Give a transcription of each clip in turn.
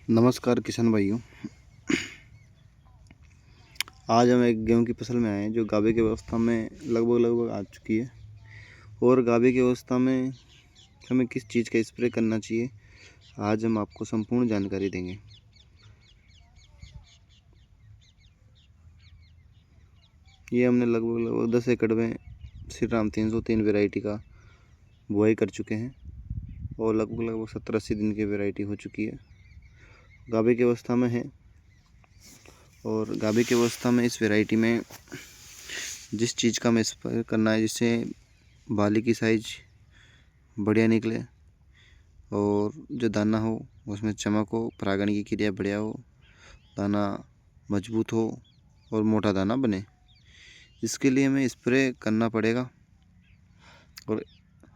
नमस्कार किसान भाइयों। आज हम एक गेहूं की फसल में आए हैं जो गाभे की अवस्था में लगभग आ चुकी है। और गाभे की अवस्था में हमें किस चीज़ का स्प्रे करना चाहिए, आज हम आपको संपूर्ण जानकारी देंगे। ये हमने लगभग 10 एकड़ में श्री राम 303 वैरायटी का बुआई कर चुके हैं और लगभग 70-80 दिन की वैरायटी हो चुकी है, गाभे की अवस्था में है। और गाभे की अवस्था में इस वैरायटी में जिस चीज़ का हमें स्प्रे करना है जिससे बाली की साइज बढ़िया निकले और जो दाना हो उसमें चमक हो, परागण की क्रिया बढ़िया हो, दाना मजबूत हो और मोटा दाना बने, इसके लिए हमें स्प्रे करना पड़ेगा। और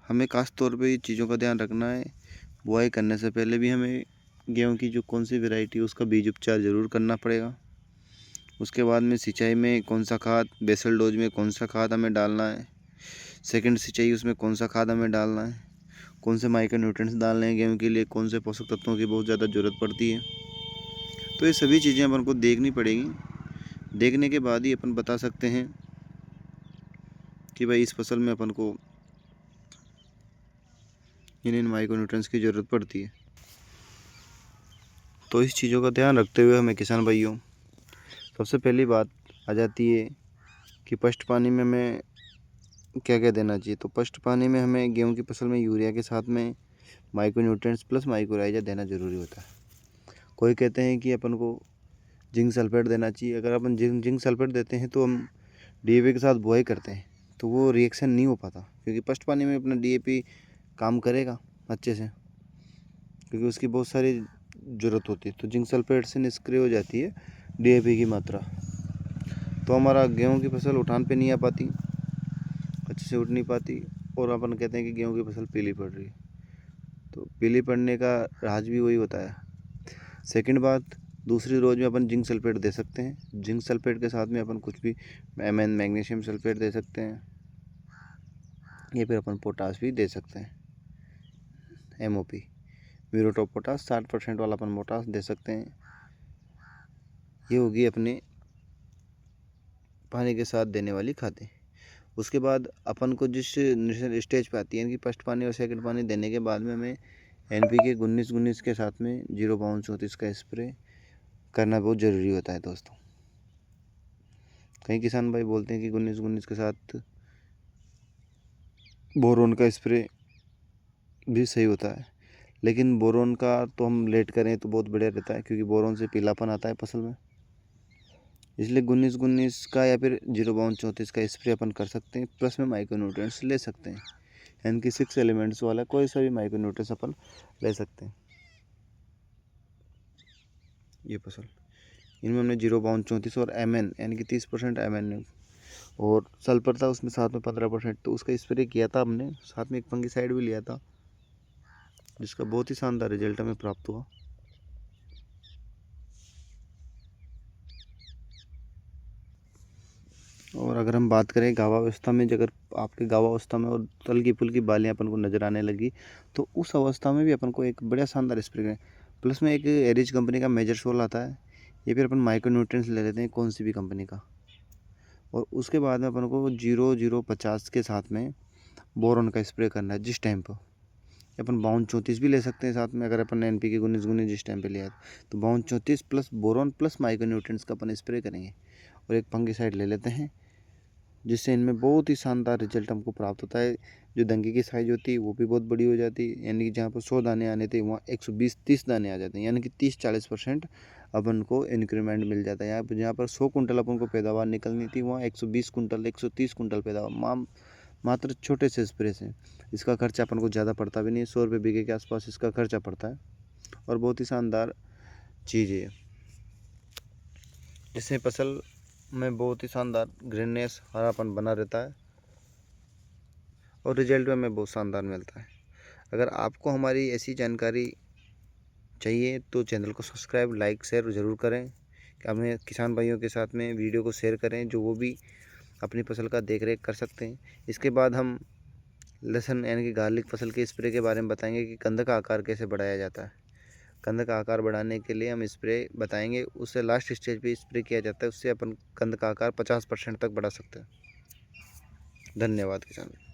हमें खास तौर पे ये चीज़ों का ध्यान रखना है। बुआई करने से पहले भी हमें गेहूं की जो कौन सी वैरायटी उसका बीज उपचार ज़रूर करना पड़ेगा। उसके बाद में सिंचाई में कौन सा खाद, बेसल डोज में कौन सा खाद हमें डालना है, सेकंड सिंचाई उसमें कौन सा खाद हमें डालना है, कौन से माइक्रो न्यूट्रिएंट्स डालने हैं गेहूं के लिए, कौन से पोषक तत्वों की बहुत ज़्यादा ज़रूरत पड़ती है। तो ये सभी चीज़ें अपन को देखनी पड़ेगी। देखने के बाद ही अपन बता सकते हैं कि भाई इस फसल में अपन को इन माइक्रो न्यूट्रिएंट्स की ज़रूरत पड़ती है। तो इस चीज़ों का ध्यान रखते हुए हमें किसान भाइयों, सबसे पहली बात आ जाती है कि फर्स्ट पानी में हमें क्या क्या देना चाहिए। तो फर्स्ट पानी में हमें गेहूं की फसल में यूरिया के साथ में माइक्रो न्यूट्रिएंट्स प्लस माइक्रोराइजा देना ज़रूरी होता है। कोई कहते हैं कि अपन को जिंक सल्फेट देना चाहिए। अगर अपन जिंक सल्फेट देते हैं तो हम डीएपी के साथ बुआई करते हैं तो वो रिएक्शन नहीं हो पाता, क्योंकि फर्स्ट पानी में अपना डीएपी काम करेगा अच्छे से, क्योंकि उसकी बहुत सारी ज़रूरत होती है। तो जिंक सल्फेट से निष्क्रिय हो जाती है डीएपी की मात्रा, तो हमारा गेहूं की फसल उठान पे नहीं आ पाती, अच्छे से उठ नहीं पाती, और अपन कहते हैं कि गेहूं की फसल पीली पड़ रही है। तो पीली पड़ने का राज भी वही होता है। सेकंड बात, दूसरी रोज में अपन जिंक सल्फेट दे सकते हैं। जिंक सल्फेट के साथ में अपन कुछ भी एमएन मैग्नीशियम सल्फेट दे सकते हैं, या फिर अपन पोटास भी दे सकते हैं। एमओपी म्यूरेट ऑफ पोटास 60% वाला अपन पोटास दे सकते हैं। ये होगी अपने पानी के साथ देने वाली खादें। उसके बाद अपन को जिस स्टेज पे आती है, यानी कि फर्स्ट पानी और सेकंड पानी देने के बाद में हमें एनपीके 19-19 के साथ में 0.34 का स्प्रे करना बहुत ज़रूरी होता है दोस्तों। कई किसान भाई बोलते हैं कि 19-19 के साथ बोरोन का स्प्रे भी सही होता है, लेकिन बोरोन का तो हम लेट करें तो बहुत बढ़िया रहता है, क्योंकि बोरोन से पीलापन आता है फसल में। इसलिए 19-19 का या फिर 0.34 का स्प्रे अपन कर सकते हैं। प्लस में माइक्रो न्यूट्रिएंट्स ले सकते हैं, यानी कि 6 एलिमेंट्स वाला कोई सा भी माइक्रो न्यूट्रिएंट्स अपन ले सकते हैं। ये फसल इनमें हमने 0.34 और एमएन यानी कि 30% एमएन और सल्फर था उसमें साथ में 15%, तो उसका स्प्रे किया था हमने। साथ में एक फंगिसाइड भी लिया था, जिसका बहुत ही शानदार रिजल्ट हमें प्राप्त हुआ। और अगर हम बात करें गावावस्था में, अगर आपके गावावस्था में और हल्की फुल्की बालियाँ अपन को नज़र आने लगी, तो उस अवस्था में भी अपन को एक बढ़िया शानदार स्प्रे करें। प्लस में एक एरिज कंपनी का मेजर सोल आता है, या फिर अपन माइक्रो न्यूट्रिएंट्स ले लेते हैं कौन सी भी कंपनी का। और उसके बाद में अपन को 0.050 के साथ में बोरोन का स्प्रे करना है जिस टाइम पर। अपन 52-34 भी ले सकते हैं साथ में, अगर अपन एनपीके 19-19 जिस टाइम पे लिया तो 52-34 plus boron plus micro nutrients का अपन स्प्रे करेंगे। और एक फंगिसाइड ले लेते हैं, जिससे इनमें बहुत ही शानदार रिजल्ट हमको प्राप्त होता है। जो डंकी की साइज़ होती है वो भी बहुत बड़ी हो जाती है, यानी कि जहाँ पर 100 दाने आने थे वहाँ 120-30 दाने आ जाते हैं, यानी कि 30-40% अपन को इंक्रीमेंट मिल जाता है। यहाँ पर जहाँ पर 100 कुंटल अपन को पैदावार निकलनी थी वहाँ 120 कुंटल 130 कुंटल पैदावार मात्र छोटे से स्प्रे से। इसका खर्चा अपन को ज़्यादा पड़ता भी नहीं, 100 रुपये बीघे के आसपास इसका खर्चा पड़ता है, और बहुत ही शानदार चीज़ है, जिससे फसल में बहुत ही शानदार ग्रीननेस, हरापन बना रहता है और रिजल्ट में हमें बहुत शानदार मिलता है। अगर आपको हमारी ऐसी जानकारी चाहिए तो चैनल को सब्सक्राइब, लाइक, शेयर ज़रूर करें। कि हमें किसान भाइयों के साथ में वीडियो को शेयर करें, जो वो भी अपनी फसल का देख रेख कर सकते हैं। इसके बाद हम लहसुन यानी कि गार्लिक फसल के स्प्रे के बारे में बताएंगे कि कंद का आकार कैसे बढ़ाया जाता है। कंद का आकार बढ़ाने के लिए हम स्प्रे बताएंगे, उससे लास्ट स्टेज पे स्प्रे किया जाता है, उससे अपन कंद का आकार 50% तक बढ़ा सकते हैं। धन्यवाद किसान।